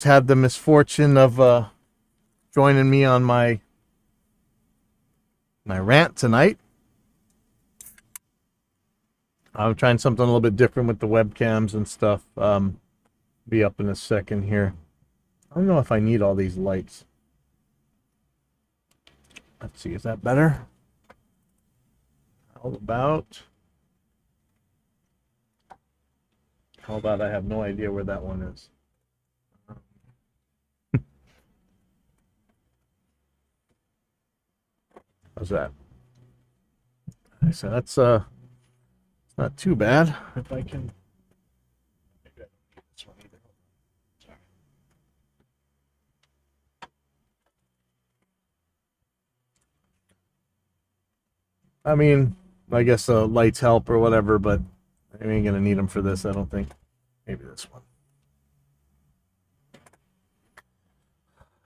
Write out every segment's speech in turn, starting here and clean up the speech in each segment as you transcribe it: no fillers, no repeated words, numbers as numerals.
had the misfortune of joining me on my rant tonight. I'm trying something a little bit different with the webcams and stuff. Be up in a second here. I don't know if I need all these lights. Let's see, is that better? How about I have no idea where that one is. How's that? So that's not too bad. If I can. I mean, I guess the lights help or whatever, but I ain't gonna need them for this, I don't think. Maybe this one.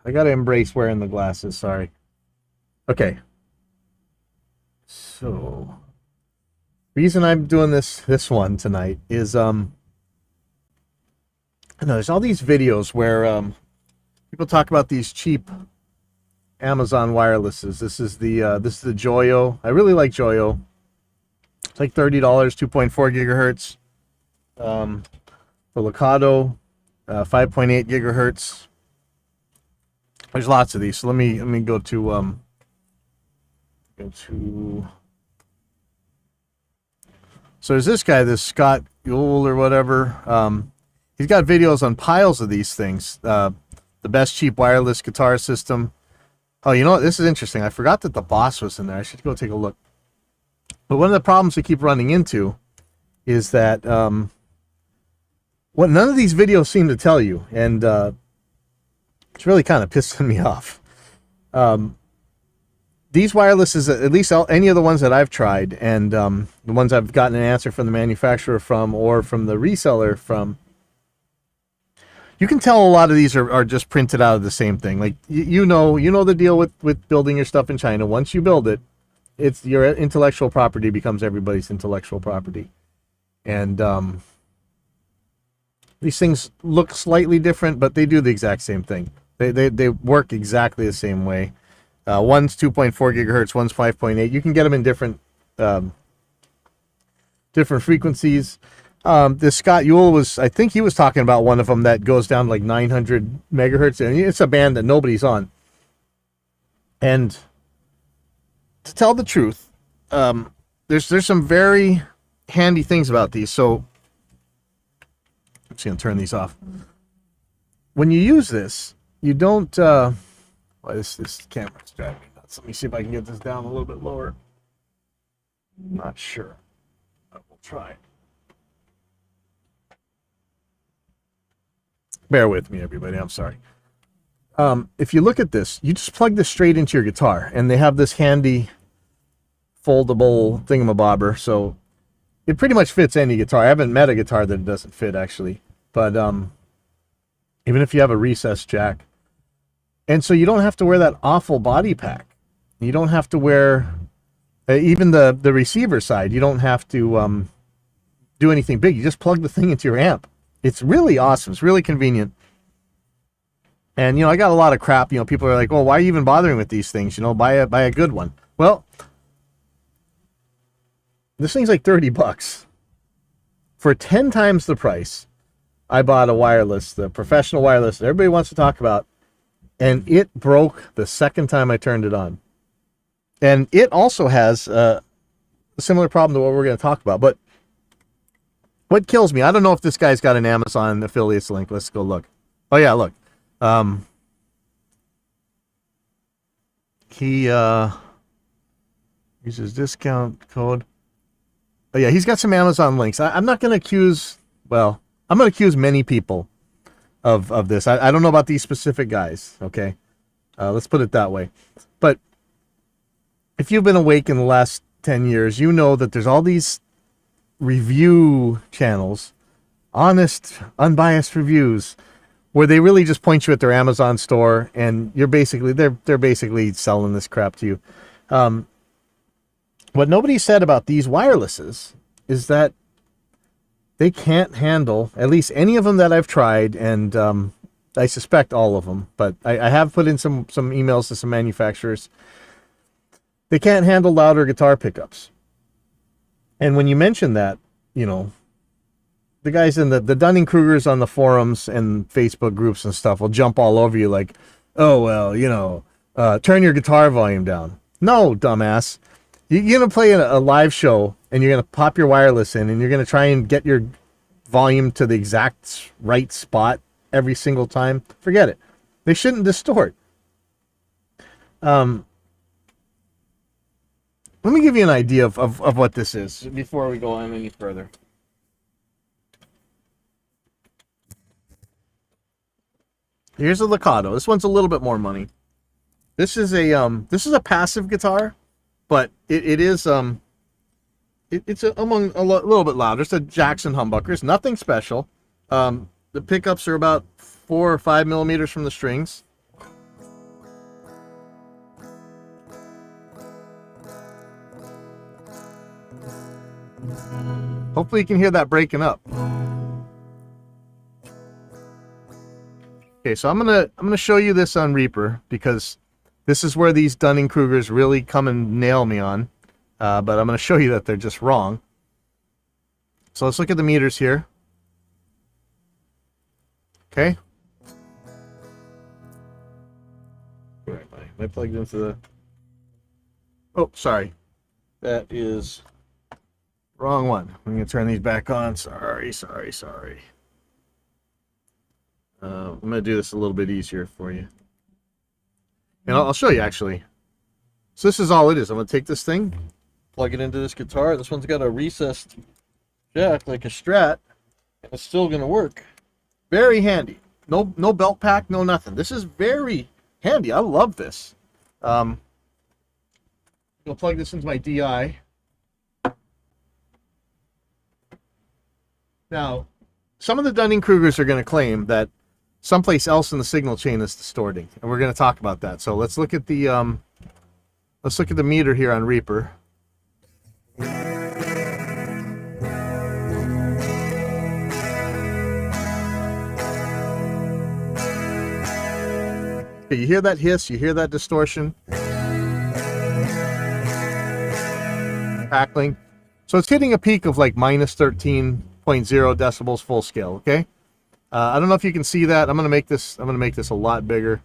I gotta embrace wearing the glasses, sorry. Okay. So, reason I'm doing this one tonight is I know there's all these videos where people talk about these cheap Amazon wirelesses. This is the Joyo. I really like Joyo. It's like $30, 2.4 gigahertz. The Locado, 5.8 gigahertz. There's lots of these. So let me go to So there's this guy, this Scott Yule or whatever. He's got videos on piles of these things. The best cheap wireless guitar system. Oh, you know what? This is interesting. I forgot that the Boss was in there. I should go take a look. But one of the problems we keep running into is that what none of these videos seem to tell you, and it's really kind of pissing me off. These wirelesses, at least any of the ones that I've tried, and the ones I've gotten an answer from the manufacturer from or from the reseller from, you can tell a lot of these are just printed out of the same thing. Like you know the deal with building your stuff in China. Once you build it, it's your intellectual property becomes everybody's intellectual property, and these things look slightly different, but they do the exact same thing. They work exactly the same way. One's 2.4 gigahertz, one's 5.8. You can get them in different frequencies. This Scott Yule I think he was talking about one of them that goes down to like 900 megahertz, and it's a band that nobody's on. And to tell the truth, there's some very handy things about these. So I'm just gonna turn these off. When you use this, you don't. Well, this camera's driving me nuts. Let me see if I can get this down a little bit lower. Not sure, but we'll try. Bear with me, everybody. I'm sorry. If you look at this, you just plug this straight into your guitar, and they have this handy foldable thingamabobber, so it pretty much fits any guitar. I haven't met a guitar that it doesn't fit, actually. But even if you have a recessed jack. And so you don't have to wear that awful body pack. You don't have to wear, even the receiver side, you don't have to do anything big. You just plug the thing into your amp. It's really awesome. It's really convenient. And, I got a lot of crap. People are like, well, why are you even bothering with these things? Buy a good one. Well, this thing's like $30. For 10 times the price, I bought a wireless, the professional wireless that everybody wants to talk about, and it broke the second time I turned it on. And it also has a similar problem to what we're going to talk about. But what kills me, I don't know if this guy's got an Amazon affiliates link. Let's go look. Oh, yeah, look. He uses discount code. Oh, yeah, he's got some Amazon links. I'm not going to accuse, I'm going to accuse many people of this. I don't know about these specific guys, okay? Let's put it that way. But if you've been awake in the last 10 years, you know that there's all these review channels, honest, unbiased reviews, where they really just point you at their Amazon store, and they're basically selling this crap to you. What nobody said about these wirelesses is that they can't handle, at least any of them that I've tried, and I suspect all of them, but I have put in some emails to some manufacturers. They can't handle louder guitar pickups. And when you mention that, you know, the guys in the Dunning-Krugers on the forums and Facebook groups and stuff will jump all over you like, oh, well, you know, turn your guitar volume down. No, dumbass. You're going to play a live show and you're going to pop your wireless in and you're going to try and get your volume to the exact right spot every single time. Forget it. They shouldn't distort. Let me give you an idea of what this is before we go on any further. Here's a Lakato. This one's a little bit more money. This is a passive guitar, but it's among a little bit louder. It's a Jackson humbucker. It's nothing special. The pickups are about 4 or 5 millimeters from the strings. Hopefully you can hear that breaking up. Okay, so I'm gonna show you this on Reaper because this is where these Dunning-Krugers really come and nail me on. But I'm gonna show you that they're just wrong. So let's look at the meters here. Okay. Where am I? Am I plugged into the... Oh, sorry. That is wrong one. I'm going to turn these back on. Sorry. I'm going to do this a little bit easier for you. And I'll show you, actually. So this is all it is. I'm going to take this thing, plug it into this guitar. This one's got a recessed jack like a Strat. And it's still going to work. Very handy. No belt pack, no nothing. This is very handy. I love this. I'm going to plug this into my DI. Now, some of the Dunning-Krugers are going to claim that someplace else in the signal chain is distorting, and we're going to talk about that. So let's look at the meter here on Reaper. Okay, you hear that hiss? You hear that distortion? Crackling. So it's hitting a peak of like minus 13.0 decibels full scale. Okay. I don't know if you can see that. I'm gonna make this a lot bigger.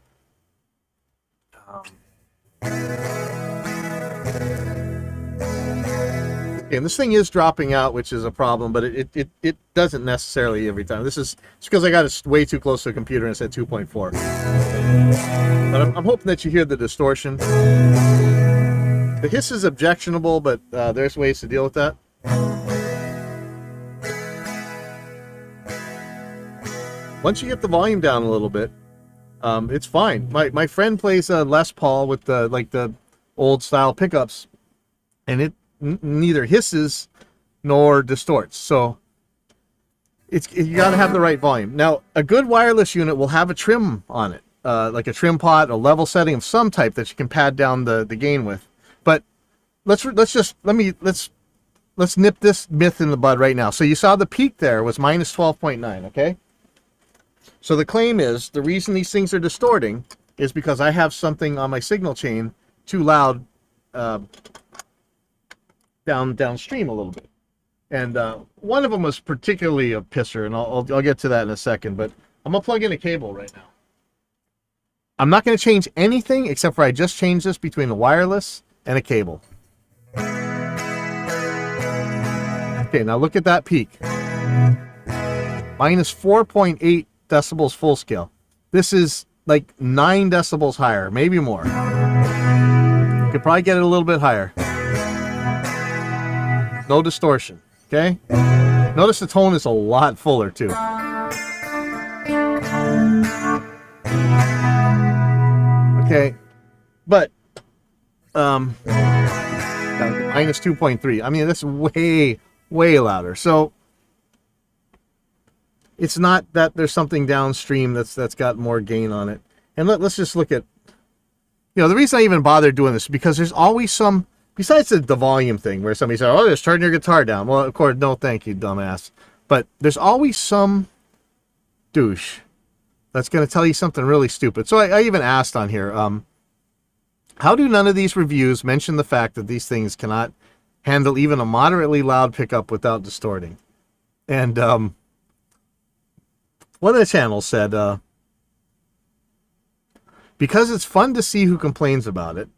Okay, and this thing is dropping out, which is a problem, but it doesn't necessarily every time. It's because I got it way too close to the computer and it said 2.4. But I'm hoping that you hear the distortion. The hiss is objectionable, but there's ways to deal with that. Once you get the volume down a little bit, it's fine. My friend plays a Les Paul with the old style pickups, and it neither hisses nor distorts. So you got to have the right volume. Now, a good wireless unit will have a trim on it, like a trim pot, a level setting of some type that you can pad down the gain with. But let's nip this myth in the bud right now. So you saw the peak there was minus 12.9. Okay. So the claim is the reason these things are distorting is because I have something on my signal chain too loud downstream a little bit. And one of them was particularly a pisser, and I'll get to that in a second. But I'm gonna plug in a cable right now. I'm not gonna change anything except for I just changed this between the wireless and a cable. Okay, now look at that peak. Minus 4.8 decibels full scale. This is like 9 decibels higher, maybe more. You could probably get it a little bit higher. No distortion, okay? Notice the tone is a lot fuller too. Okay, but minus 2.3. I mean, that's way louder. So it's not that there's something downstream that's got more gain on it. And let's just look at, the reason I even bothered doing this is because there's always some, besides the volume thing where somebody says, oh, just turn your guitar down. Well, of course, no, thank you, dumbass. But there's always some douche that's going to tell you something really stupid. So I even asked on here, how do none of these reviews mention the fact that these things cannot handle even a moderately loud pickup without distorting? And one of the channels said, because it's fun to see who complains about it,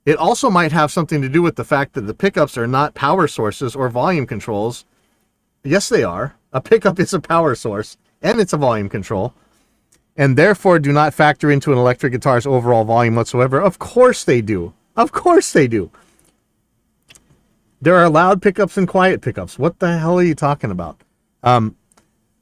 it also might have something to do with the fact that the pickups are not power sources or volume controls. Yes, they are. A pickup is a power source, and it's a volume control, and therefore do not factor into an electric guitar's overall volume whatsoever. Of course they do. Of course they do. There are loud pickups and quiet pickups. What the hell are you talking about?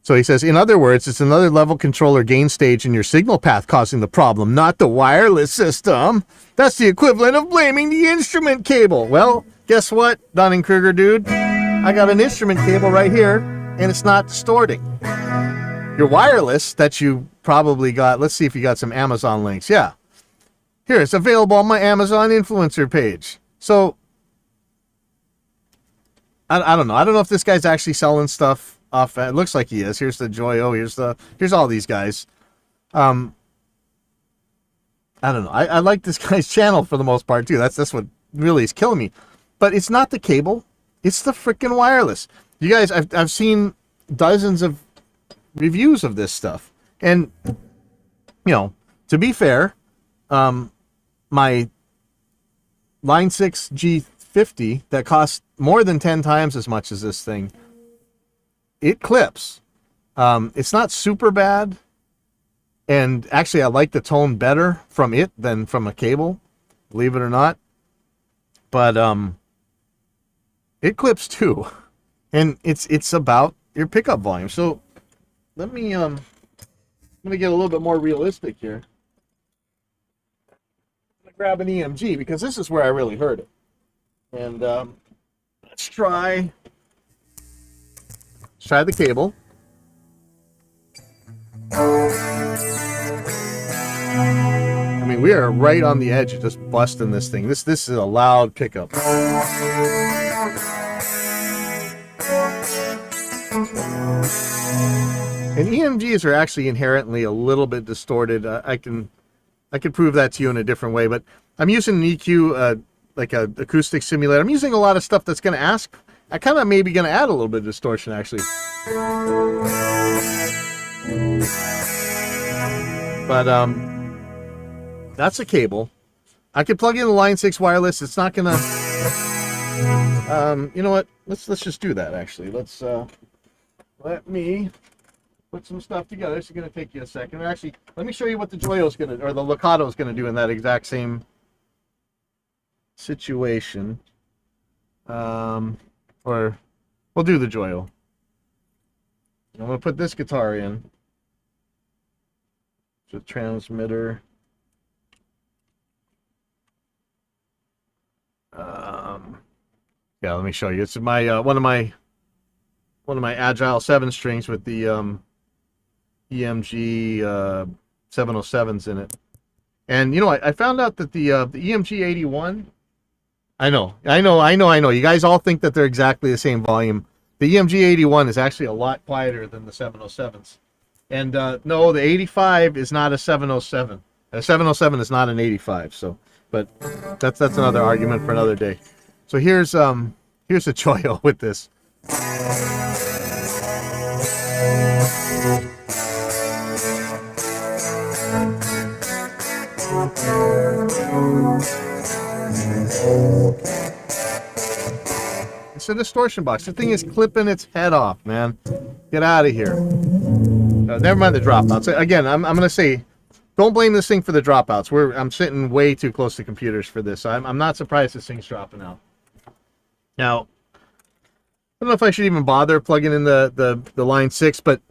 So he says, in other words, it's another level controller gain stage in your signal path causing the problem, not the wireless system. That's the equivalent of blaming the instrument cable. Well, guess what, Dunning-Kruger dude? I got an instrument cable right here, and it's not distorting. Your wireless that you probably got, let's see if you got some Amazon links. Yeah. Here, it's available on my Amazon influencer page. So, I don't know. I don't know if this guy's actually selling stuff off. It looks like he is. Here's the Joyo. Here's all these guys. I don't know. I like this guy's channel for the most part too. That's what really is killing me. But it's not the cable. It's the freaking wireless. You guys, I've seen dozens of reviews of this stuff, and to be fair, my Line 6 G50 that costs more than 10 times as much as this thing, it clips. It's not super bad, and actually I like the tone better from it than from a cable, believe it or not. But it clips too, and it's about your pickup volume. So let me I'm gonna get a little bit more realistic here. I'm gonna grab an EMG because this is where I really heard it. And let's try the cable. I mean, we are right on the edge of just busting this thing. This is a loud pickup. And EMGs are actually inherently a little bit distorted. I can prove that to you in a different way, but I'm using an EQ, like a acoustic simulator. I'm using a lot of stuff that's going to ask. I kind of maybe going to add a little bit of distortion actually. But that's a cable. I could plug in the Line 6 wireless. It's not gonna. You know what? Let's just do that actually. Let's let me put some stuff together. This is gonna take you a second. Actually, let me show you what the Joyo's gonna, or the Locato's gonna do in that exact same situation. Or we'll do the Joyo. I'm gonna put this guitar in. The transmitter. Yeah, let me show you. It's my one of my Agile 7 strings with the EMG 707s in it. And I found out that the EMG 81. I know. You guys all think that they're exactly the same volume. The EMG 81 is actually a lot quieter than the 707s. And no, the 85 is not a 707. A 707 is not an 85. So, but that's another argument for another day. So here's a Joyo with this. It's a distortion box. The thing is clipping its head off, man. Get out of here. Never mind the dropouts. Again, I'm going to say, don't blame this thing for the dropouts. I'm sitting way too close to computers for this. So I'm not surprised this thing's dropping out. Now, I don't know if I should even bother plugging in the Line 6, but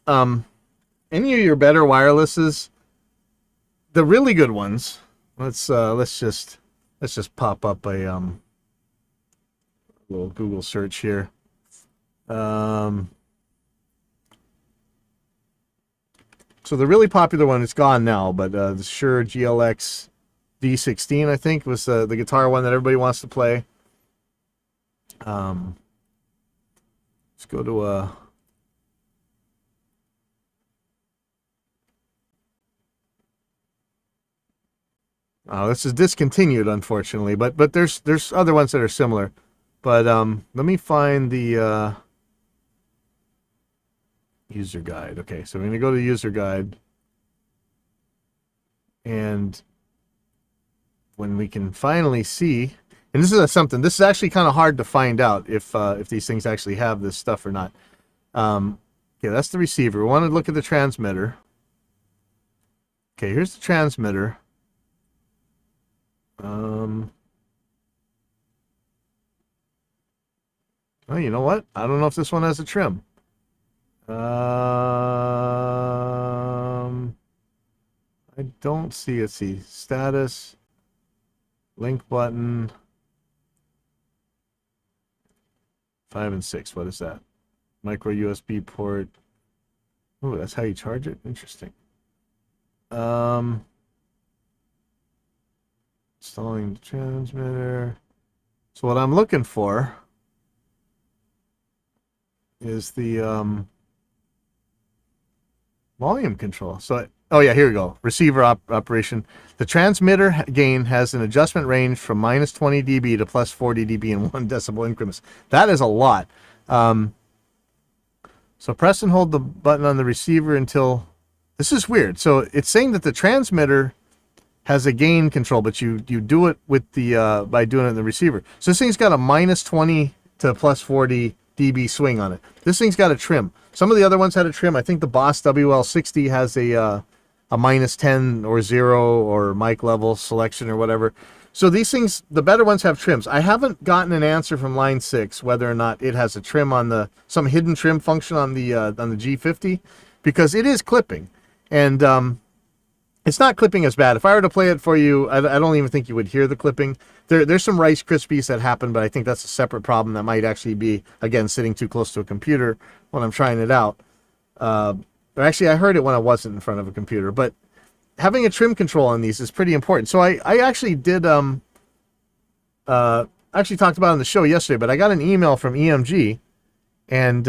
any of your better wirelesses, the really good ones, let's just pop up a little Google search here. So the really popular one is gone now, but the Shure GLX D16, I think, was the guitar one that everybody wants to play. Let's go to Oh, this is discontinued, unfortunately, but there's other ones that are similar. But let me find the user guide. Okay, so we're gonna go to user guide, and when we can finally see, and this is something. This is actually kind of hard to find out if these things actually have this stuff or not. Okay, that's the receiver. We want to look at the transmitter. Okay, here's the transmitter. Well, you know what? I don't know if this one has a trim. I don't see it. See status, link button, 5 and 6. What is that? Micro USB port. Oh, that's how you charge it. Interesting. Installing the transmitter. So what I'm looking for is the volume control. So, oh yeah, here we go. Receiver operation. The transmitter gain has an adjustment range from minus 20 dB to plus 40 dB in 1 decibel increments. That is a lot. So press and hold the button on the receiver until... This is weird. So it's saying that the transmitter has a gain control, but you do it with the by doing it in the receiver. So this thing's got a minus 20 to plus 40 dB swing on it. This thing's got a trim. Some of the other ones had a trim. I think the Boss WL60 has a minus 10 or 0 or mic level selection or whatever. So these things, the better ones have trims. I haven't gotten an answer from Line 6 whether or not it has a trim on the, some hidden trim function on the G50, because it is clipping. And it's not clipping as bad. If I were to play it for you, I don't even think you would hear the clipping. There's some Rice Krispies that happen, but I think that's a separate problem that might actually be, again, sitting too close to a computer when I'm trying it out. Or actually, I heard it when I wasn't in front of a computer. But having a trim control on these is pretty important. So I actually did, actually talked about it on the show yesterday, but I got an email from EMG, and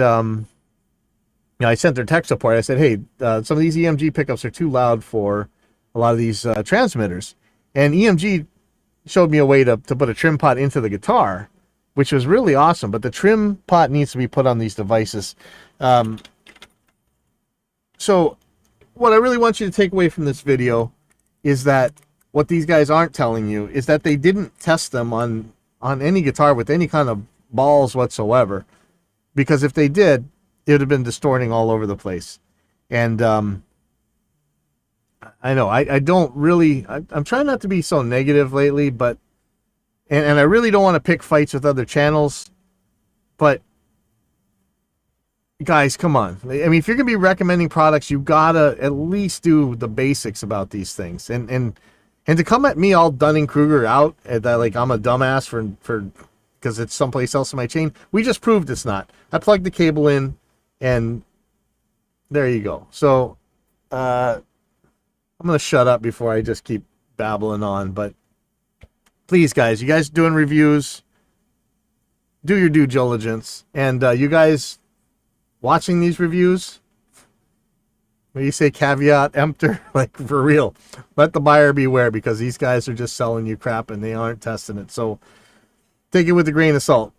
you know, I sent their tech support. I said, hey, some of these EMG pickups are too loud for a lot of these transmitters. And EMG showed me a way to put a trim pot into the guitar, which was really awesome. But the trim pot needs to be put on these devices. So what I really want you to take away from this video is that what these guys aren't telling you is that they didn't test them on any guitar with any kind of balls whatsoever. Because if they did, it would have been distorting all over the place. And I know I don't really, I'm trying not to be so negative lately, but and I really don't want to pick fights with other channels, but guys, come on. I mean, if you're gonna be recommending products, you gotta at least do the basics about these things. And to come at me all Dunning-Kruger out that like I'm a dumbass for because it's someplace else in my chain, we just proved it's not. I plugged the cable in, and there you go. So I'm gonna shut up before I just keep babbling on. But please, guys, you guys doing reviews, do your due diligence. And you guys watching these reviews, when you say caveat emptor, like for real, let the buyer beware, because these guys are just selling you crap and they aren't testing it. So take it with a grain of salt.